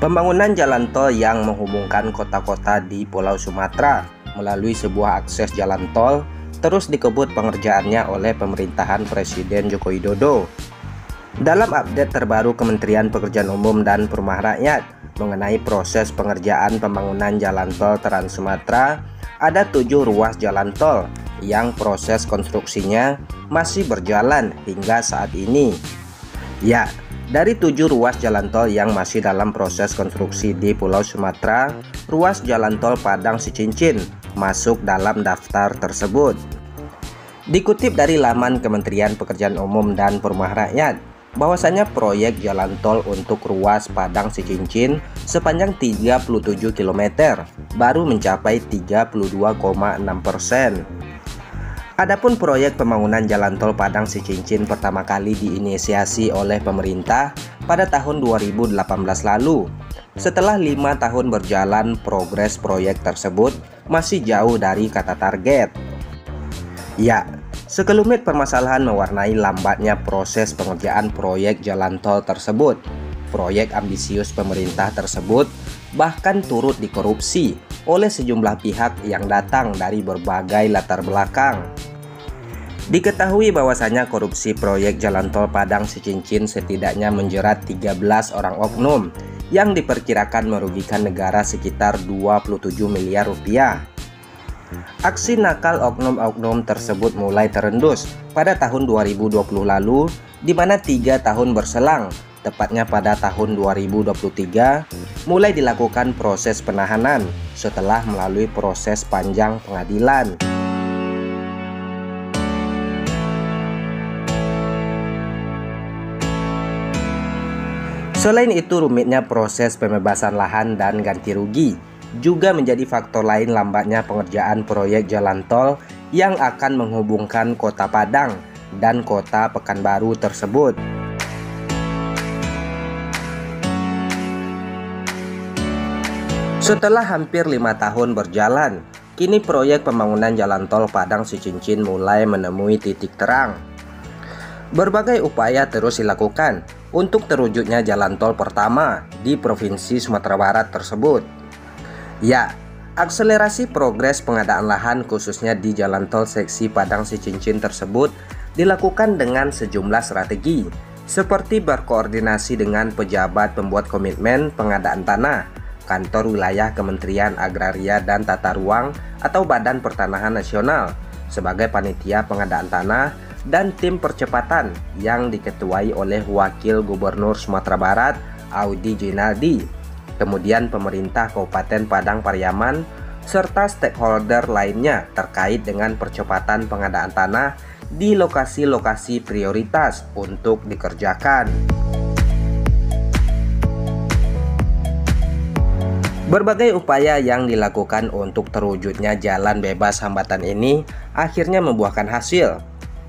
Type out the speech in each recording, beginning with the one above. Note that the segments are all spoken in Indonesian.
Pembangunan jalan tol yang menghubungkan kota-kota di Pulau Sumatera melalui sebuah akses jalan tol terus dikebut pengerjaannya oleh pemerintahan Presiden Joko Widodo. Dalam update terbaru Kementerian Pekerjaan Umum dan Perumahan Rakyat mengenai proses pengerjaan pembangunan jalan tol Trans Sumatera, ada 7 ruas jalan tol yang proses konstruksinya masih berjalan hingga saat ini. Ya, dari 7 ruas jalan tol yang masih dalam proses konstruksi di Pulau Sumatera, ruas jalan tol Padang Sicincin masuk dalam daftar tersebut. Dikutip dari laman Kementerian Pekerjaan Umum dan Perumahan Rakyat, bahwasanya proyek jalan tol untuk ruas Padang Sicincin sepanjang 37 km baru mencapai 32,6%. Adapun proyek pembangunan jalan tol Padang Sicincin pertama kali diinisiasi oleh pemerintah pada tahun 2018 lalu. Setelah 5 tahun berjalan, progres proyek tersebut masih jauh dari kata target. Ya, sekelumit permasalahan mewarnai lambatnya proses pengerjaan proyek jalan tol tersebut. Proyek ambisius pemerintah tersebut bahkan turut dikorupsi oleh sejumlah pihak yang datang dari berbagai latar belakang. Diketahui bahwasanya korupsi proyek jalan tol Padang Sicincin setidaknya menjerat 13 orang oknum yang diperkirakan merugikan negara sekitar 27 miliar rupiah. Aksi nakal oknum-oknum tersebut mulai terendus pada tahun 2020 lalu, di mana 3 tahun berselang, tepatnya pada tahun 2023, mulai dilakukan proses penahanan setelah melalui proses panjang pengadilan. Selain itu, rumitnya proses pembebasan lahan dan ganti rugi juga menjadi faktor lain lambatnya pengerjaan proyek jalan tol yang akan menghubungkan kota Padang dan kota Pekanbaru tersebut. Setelah hampir 5 tahun berjalan, kini proyek pembangunan jalan tol Padang Sicincin mulai menemui titik terang. Berbagai upaya terus dilakukan untuk terwujudnya jalan tol pertama di Provinsi Sumatera Barat tersebut. Ya, akselerasi progres pengadaan lahan khususnya di jalan tol seksi Padang Sicincin tersebut dilakukan dengan sejumlah strategi, seperti berkoordinasi dengan pejabat pembuat komitmen pengadaan tanah, kantor wilayah Kementerian Agraria dan Tata Ruang atau Badan Pertanahan Nasional sebagai panitia pengadaan tanah, dan tim percepatan yang diketuai oleh Wakil Gubernur Sumatera Barat Audi Jinaldi, kemudian pemerintah Kabupaten Padang Pariaman, serta stakeholder lainnya terkait dengan percepatan pengadaan tanah di lokasi-lokasi prioritas untuk dikerjakan. Berbagai upaya yang dilakukan untuk terwujudnya jalan bebas hambatan ini akhirnya membuahkan hasil.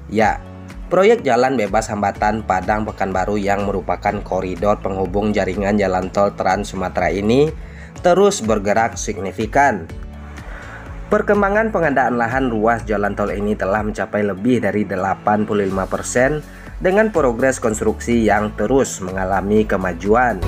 Ya, proyek jalan bebas hambatan Padang Pekanbaru yang merupakan koridor penghubung jaringan jalan tol Trans Sumatera ini terus bergerak signifikan. Perkembangan pengadaan lahan ruas jalan tol ini telah mencapai lebih dari 85% dengan progres konstruksi yang terus mengalami kemajuan.